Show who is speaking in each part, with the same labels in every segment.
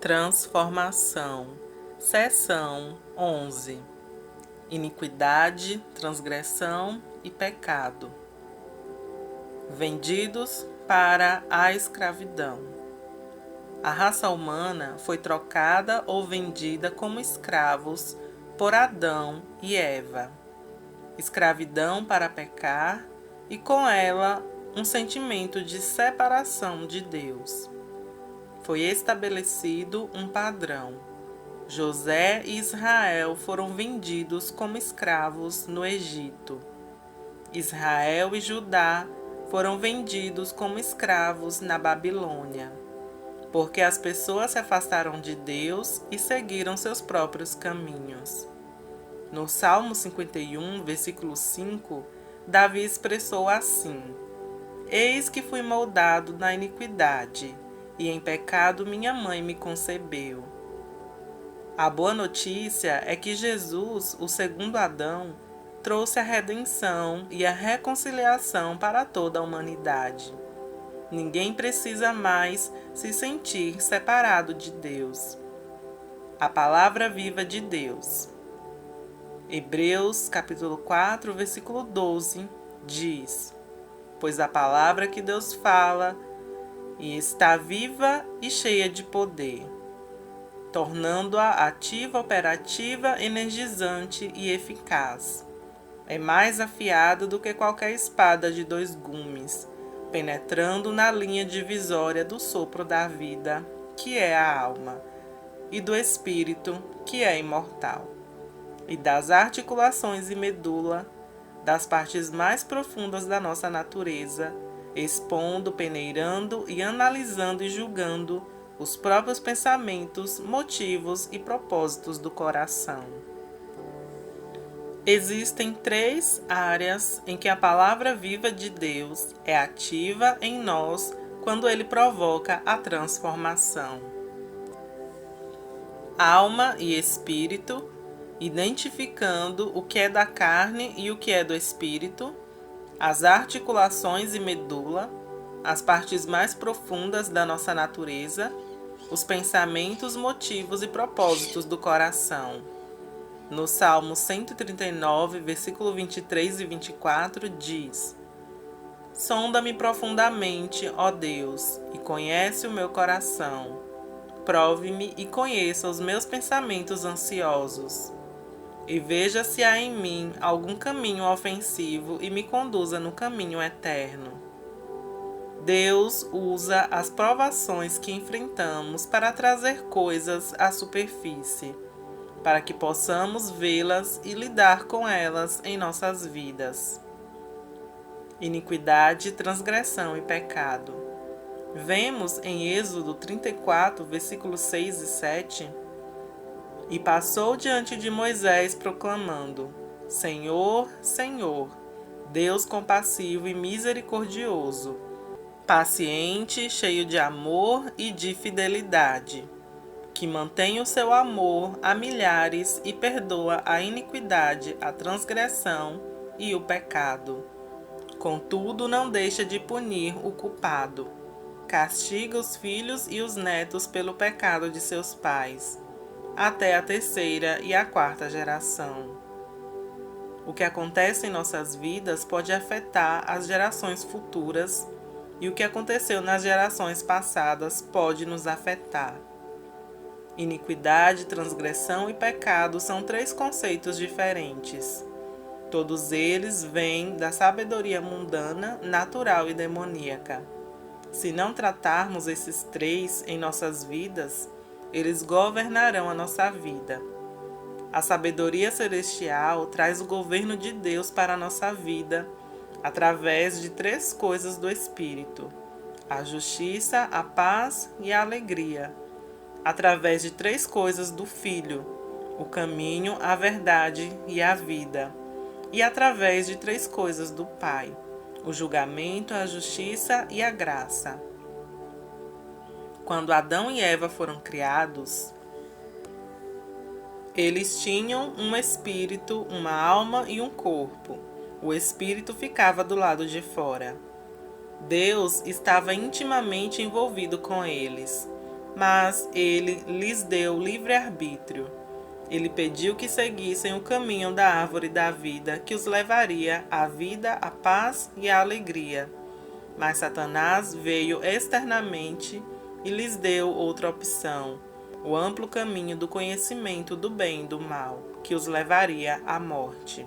Speaker 1: Transformação. Seção 11. Iniquidade, transgressão e pecado. Vendidos para a escravidão. A raça humana foi trocada ou vendida como escravos por Adão e Eva. Escravidão para pecar e com ela um sentimento de separação de Deus. Foi estabelecido um padrão. José e Israel foram vendidos como escravos no Egito. Israel e Judá foram vendidos como escravos na Babilônia, porque as pessoas se afastaram de Deus e seguiram seus próprios caminhos. No Salmo 51, versículo 5, Davi expressou assim: Eis que fui moldado na iniquidade, e em pecado minha mãe me concebeu. A boa notícia é que Jesus, o segundo Adão, trouxe a redenção e a reconciliação para toda a humanidade. Ninguém precisa mais se sentir separado de Deus. A palavra viva de Deus. Hebreus capítulo 4, versículo 12, diz: Pois a palavra que Deus fala e está viva e cheia de poder, tornando-a ativa, operativa, energizante e eficaz. É mais afiada do que qualquer espada de 2 gumes, penetrando na linha divisória do sopro da vida, que é a alma, e do espírito, que é imortal, e das articulações e medula, das partes mais profundas da nossa natureza, expondo, peneirando e analisando e julgando os próprios pensamentos, motivos e propósitos do coração. Existem 3 áreas em que a palavra viva de Deus é ativa em nós quando ele provoca a transformação. Alma e espírito, identificando o que é da carne e o que é do espírito, as articulações e medula, as partes mais profundas da nossa natureza, os pensamentos, motivos e propósitos do coração. No Salmo 139, versículo 23 e 24, diz: Sonda-me profundamente, ó Deus, e conhece o meu coração. Prove-me e conheça os meus pensamentos ansiosos. E veja se há em mim algum caminho ofensivo e me conduza no caminho eterno. Deus usa as provações que enfrentamos para trazer coisas à superfície, para que possamos vê-las e lidar com elas em nossas vidas. Iniquidade, transgressão e pecado. Vemos em Êxodo 34, versículos 6 e 7, E passou diante de Moisés proclamando: Senhor, Senhor, Deus compassivo e misericordioso, paciente, cheio de amor e de fidelidade, que mantém o seu amor a milhares e perdoa a iniquidade, a transgressão e o pecado. Contudo, não deixa de punir o culpado. Castiga os filhos e os netos pelo pecado de seus pais, até a 3ª e a 4ª geração. O que acontece em nossas vidas pode afetar as gerações futuras, e o que aconteceu nas gerações passadas pode nos afetar. Iniquidade, transgressão e pecado são 3 conceitos diferentes. Todos eles vêm da sabedoria mundana, natural e demoníaca. Se não tratarmos esses 3 em nossas vidas, eles governarão a nossa vida. A sabedoria celestial traz o governo de Deus para a nossa vida, através de 3 coisas do Espírito: a justiça, a paz e a alegria. Através de 3 coisas do Filho: o caminho, a verdade e a vida. E através de 3 coisas do Pai: o julgamento, a justiça e a graça. Quando Adão e Eva foram criados, eles tinham um espírito, uma alma e um corpo. O espírito ficava do lado de fora. Deus estava intimamente envolvido com eles, mas ele lhes deu livre-arbítrio. Ele pediu que seguissem o caminho da árvore da vida, que os levaria à vida, à paz e à alegria. Mas Satanás veio externamente e lhes deu outra opção, o amplo caminho do conhecimento do bem e do mal, que os levaria à morte.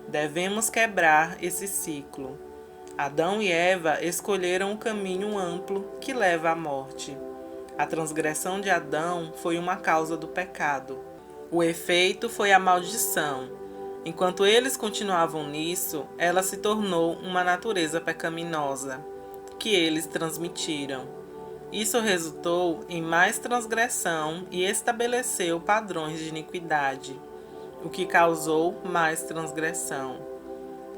Speaker 1: Devemos quebrar esse ciclo. Adão e Eva escolheram o caminho amplo que leva à morte. A transgressão de Adão foi uma causa do pecado. O efeito foi a maldição. Enquanto eles continuavam nisso, ela se tornou uma natureza pecaminosa, que eles transmitiram. Isso resultou em mais transgressão e estabeleceu padrões de iniquidade, o que causou mais transgressão.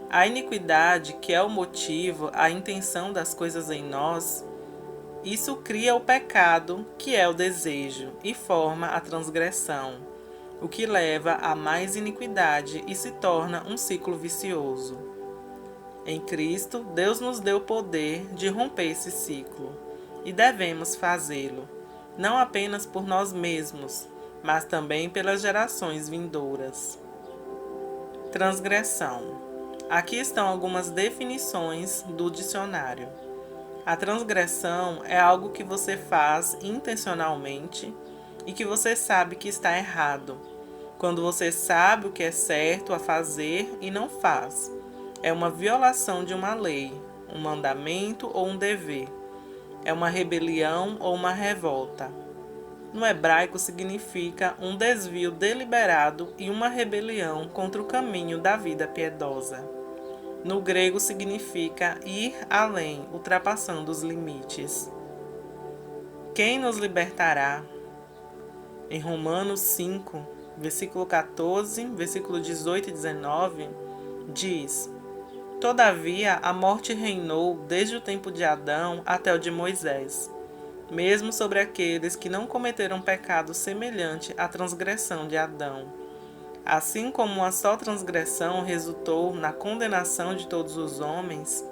Speaker 1: A iniquidade, que é o motivo, a intenção das coisas em nós, isso cria o pecado, que é o desejo, e forma a transgressão, o que leva a mais iniquidade e se torna um ciclo vicioso. Em Cristo, Deus nos deu o poder de romper esse ciclo, e devemos fazê-lo, não apenas por nós mesmos, mas também pelas gerações vindouras. Transgressão. Aqui estão algumas definições do dicionário. A transgressão é algo que você faz intencionalmente e que você sabe que está errado. Quando você sabe o que é certo a fazer e não faz. É uma violação de uma lei, um mandamento ou um dever. É uma rebelião ou uma revolta. No hebraico significa um desvio deliberado e uma rebelião contra o caminho da vida piedosa. No grego significa ir além, ultrapassando os limites. Quem nos libertará? Em Romanos 5, versículo 14, versículo 18 e 19, diz: Todavia a morte reinou desde o tempo de Adão até o de Moisés, mesmo sobre aqueles que não cometeram pecado semelhante à transgressão de Adão. Assim como uma só transgressão resultou na condenação de todos os homens,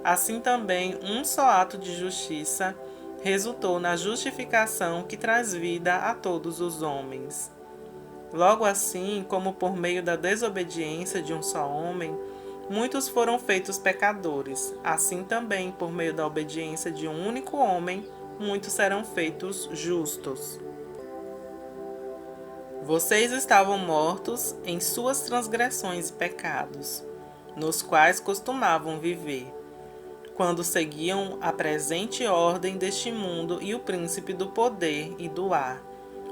Speaker 1: assim também um só ato de justiça resultou na justificação que traz vida a todos os homens. Logo assim, como por meio da desobediência de um só homem, muitos foram feitos pecadores, assim também por meio da obediência de um único homem, muitos serão feitos justos. Vocês estavam mortos em suas transgressões e pecados, nos quais costumavam viver, quando seguiam a presente ordem deste mundo e o príncipe do poder e do ar,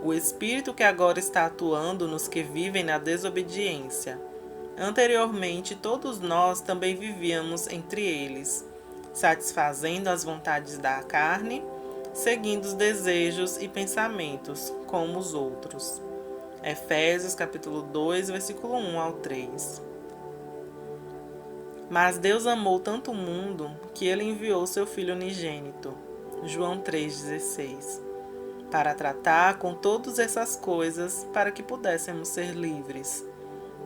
Speaker 1: o espírito que agora está atuando nos que vivem na desobediência. Anteriormente, todos nós também vivíamos entre eles, satisfazendo as vontades da carne, seguindo os desejos e pensamentos, como os outros. Efésios capítulo 2, versículo 1 ao 3. Mas Deus amou tanto o mundo que ele enviou seu Filho unigênito, João 3,16, para tratar com todas essas coisas para que pudéssemos ser livres,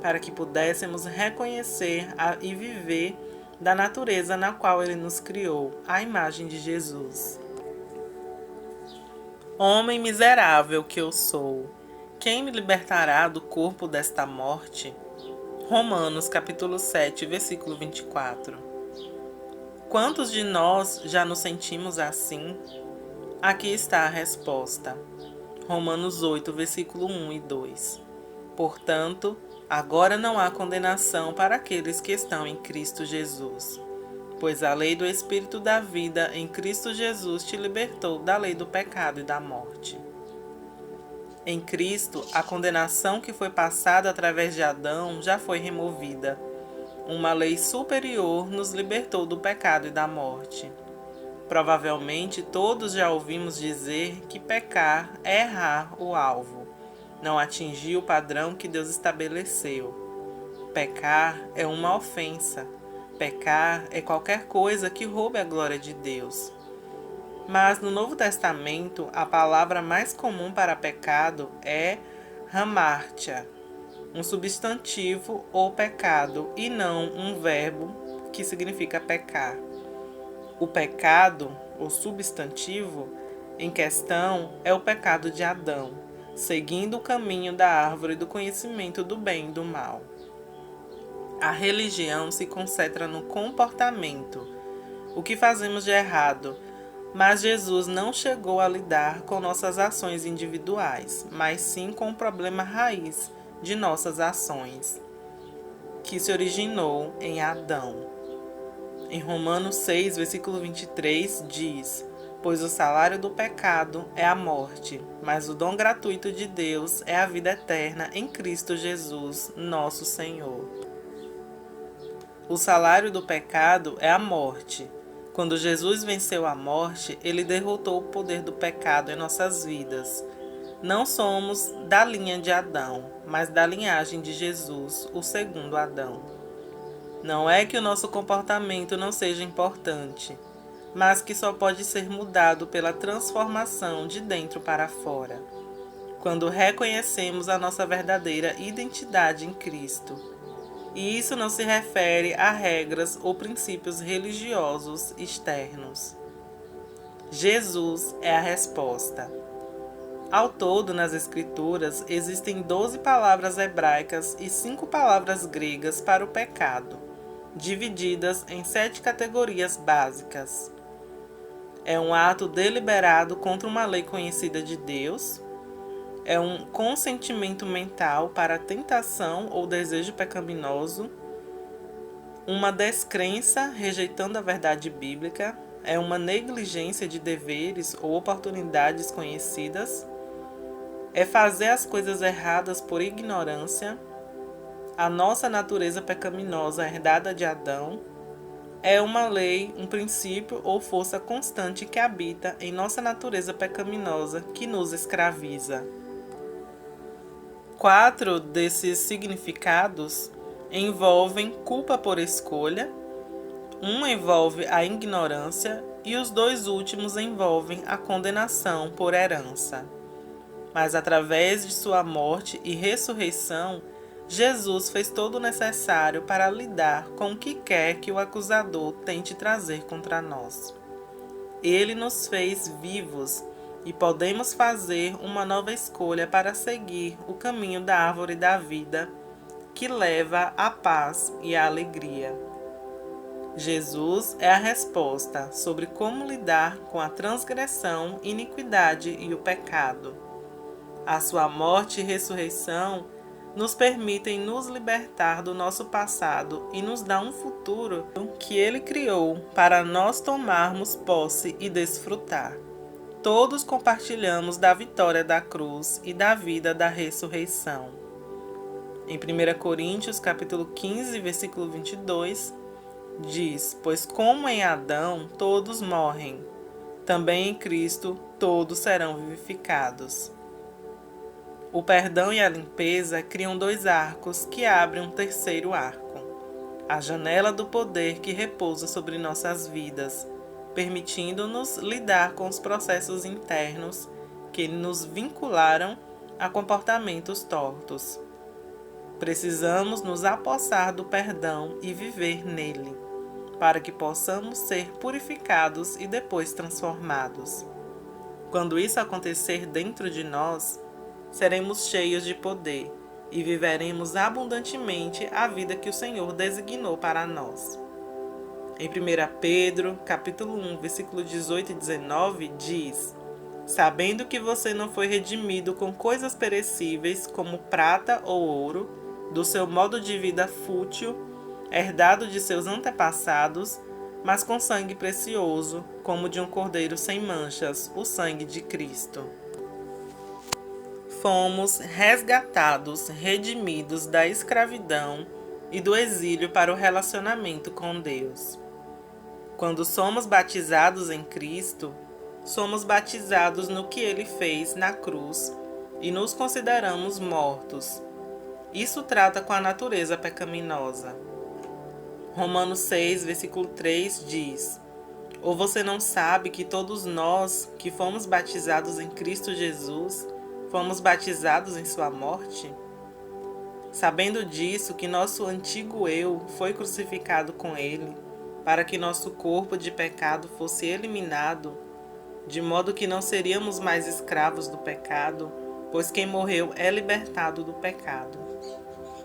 Speaker 1: para que pudéssemos reconhecer e viver da natureza na qual ele nos criou, a imagem de Jesus. Homem miserável que eu sou, quem me libertará do corpo desta morte? Romanos capítulo 7, versículo 24. Quantos de nós já nos sentimos assim? Aqui está a resposta. Romanos 8, versículo 1 e 2. Portanto, agora não há condenação para aqueles que estão em Cristo Jesus, pois a lei do Espírito da vida em Cristo Jesus te libertou da lei do pecado e da morte. Em Cristo, a condenação que foi passada através de Adão já foi removida. Uma lei superior nos libertou do pecado e da morte. Provavelmente todos já ouvimos dizer que pecar é errar o alvo, não atingir o padrão que Deus estabeleceu. Pecar é uma ofensa. Pecar é qualquer coisa que roube a glória de Deus. Mas no Novo Testamento, a palavra mais comum para pecado é hamartia, um substantivo ou pecado, e não um verbo que significa pecar. O pecado, ou substantivo, em questão é o pecado de Adão, seguindo o caminho da árvore do conhecimento do bem e do mal. A religião se concentra no comportamento, o que fazemos de errado, mas Jesus não chegou a lidar com nossas ações individuais, mas sim com o problema raiz de nossas ações, que se originou em Adão. Em Romanos 6, versículo 23, diz: Pois o salário do pecado é a morte, mas o dom gratuito de Deus é a vida eterna em Cristo Jesus, nosso Senhor. O salário do pecado é a morte. Quando Jesus venceu a morte, ele derrotou o poder do pecado em nossas vidas. Não somos da linha de Adão, mas da linhagem de Jesus, o segundo Adão. Não é que o nosso comportamento não seja importante, mas que só pode ser mudado pela transformação de dentro para fora, quando reconhecemos a nossa verdadeira identidade em Cristo. E isso não se refere a regras ou princípios religiosos externos. Jesus é a resposta. Ao todo, nas Escrituras, existem 12 palavras hebraicas e 5 palavras gregas para o pecado, divididas em 7 categorias básicas. É um ato deliberado contra uma lei conhecida de Deus. É um consentimento mental para a tentação ou desejo pecaminoso. Uma descrença rejeitando a verdade bíblica. É uma negligência de deveres ou oportunidades conhecidas. É fazer as coisas erradas por ignorância. A nossa natureza pecaminosa herdada de Adão. É uma lei, um princípio ou força constante que habita em nossa natureza pecaminosa que nos escraviza. 4 desses significados envolvem culpa por escolha, um envolve a ignorância e os 2 últimos envolvem a condenação por herança. Mas através de sua morte e ressurreição, Jesus fez todo o necessário para lidar com o que quer que o acusador tente trazer contra nós. Ele nos fez vivos e podemos fazer uma nova escolha para seguir o caminho da árvore da vida, que leva à paz e à alegria. Jesus é a resposta sobre como lidar com a transgressão, iniquidade e o pecado. A sua morte e ressurreição nos permitem nos libertar do nosso passado e nos dá um futuro que Ele criou para nós tomarmos posse e desfrutar. Todos compartilhamos da vitória da cruz e da vida da ressurreição. Em 1 Coríntios, capítulo 15, versículo 22, diz: Pois como em Adão todos morrem, também em Cristo todos serão vivificados. O perdão e a limpeza criam 2 arcos que abrem um terceiro arco, a janela do poder que repousa sobre nossas vidas, permitindo-nos lidar com os processos internos que nos vincularam a comportamentos tortos. Precisamos nos apossar do perdão e viver nele, para que possamos ser purificados e depois transformados. Quando isso acontecer dentro de nós, seremos cheios de poder e viveremos abundantemente a vida que o Senhor designou para nós. Em 1 Pedro, capítulo 1, versículo 18 e 19, diz: Sabendo que você não foi redimido com coisas perecíveis, como prata ou ouro, do seu modo de vida fútil, herdado de seus antepassados, mas com sangue precioso, como de um cordeiro sem manchas, o sangue de Cristo. Fomos resgatados, redimidos da escravidão e do exílio para o relacionamento com Deus. Quando somos batizados em Cristo, somos batizados no que Ele fez na cruz e nos consideramos mortos. Isso trata com a natureza pecaminosa. Romanos 6, versículo 3 diz: Ou você não sabe que todos nós que fomos batizados em Cristo Jesus, fomos batizados em sua morte? Sabendo disso, que nosso antigo eu foi crucificado com ele, para que nosso corpo de pecado fosse eliminado, de modo que não seríamos mais escravos do pecado, pois quem morreu é libertado do pecado.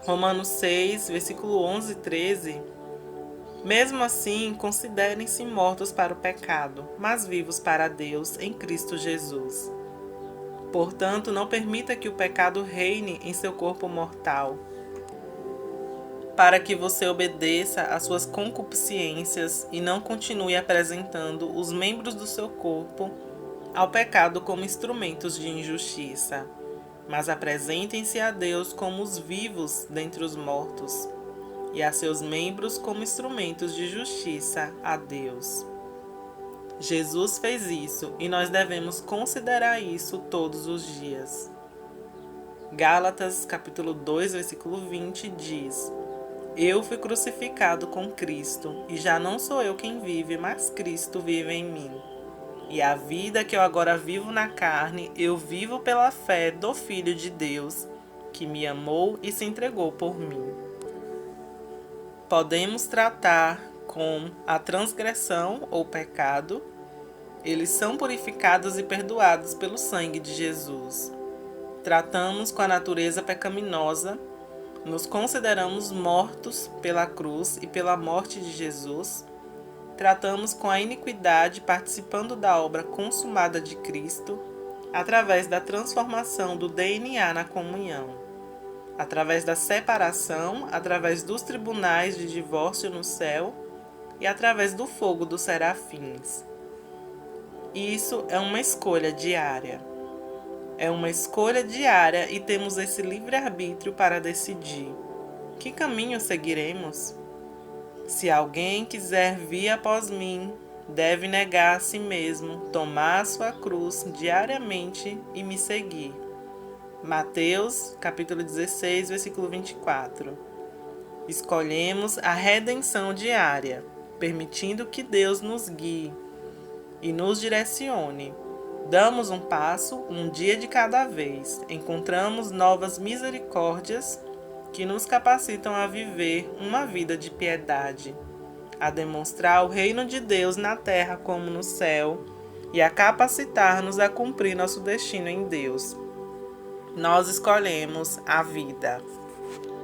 Speaker 1: Romanos 6, versículo 11 e 13. Mesmo assim, considerem-se mortos para o pecado, mas vivos para Deus em Cristo Jesus. Portanto, não permita que o pecado reine em seu corpo mortal, para que você obedeça às suas concupiscências e não continue apresentando os membros do seu corpo ao pecado como instrumentos de injustiça, mas apresentem-se a Deus como os vivos dentre os mortos, e a seus membros como instrumentos de justiça a Deus. Jesus fez isso e nós devemos considerar isso todos os dias. Gálatas capítulo 2, versículo 20 diz: Eu fui crucificado com Cristo, e já não sou eu quem vive, mas Cristo vive em mim. E a vida que eu agora vivo na carne, eu vivo pela fé do Filho de Deus, que me amou e se entregou por mim. Podemos tratar com a transgressão ou pecado. Eles são purificados e perdoados pelo sangue de Jesus. Tratamos com a natureza pecaminosa. Nos consideramos mortos pela cruz e pela morte de Jesus. Tratamos com a iniquidade participando da obra consumada de Cristo, através da transformação do DNA na comunhão, através da separação, através dos tribunais de divórcio no céu e através do fogo dos serafins. Isso é uma escolha diária. É uma escolha diária e temos esse livre-arbítrio para decidir que caminho seguiremos. Se alguém quiser vir após mim, deve negar a si mesmo, tomar a sua cruz diariamente e me seguir. Mateus, capítulo 16, versículo 24. Escolhemos a redenção diária, permitindo que Deus nos guie e nos direcione. Damos um passo, um dia de cada vez. Encontramos novas misericórdias que nos capacitam a viver uma vida de piedade, a demonstrar o reino de Deus na terra como no céu e a capacitar-nos a cumprir nosso destino em Deus. Nós escolhemos a vida.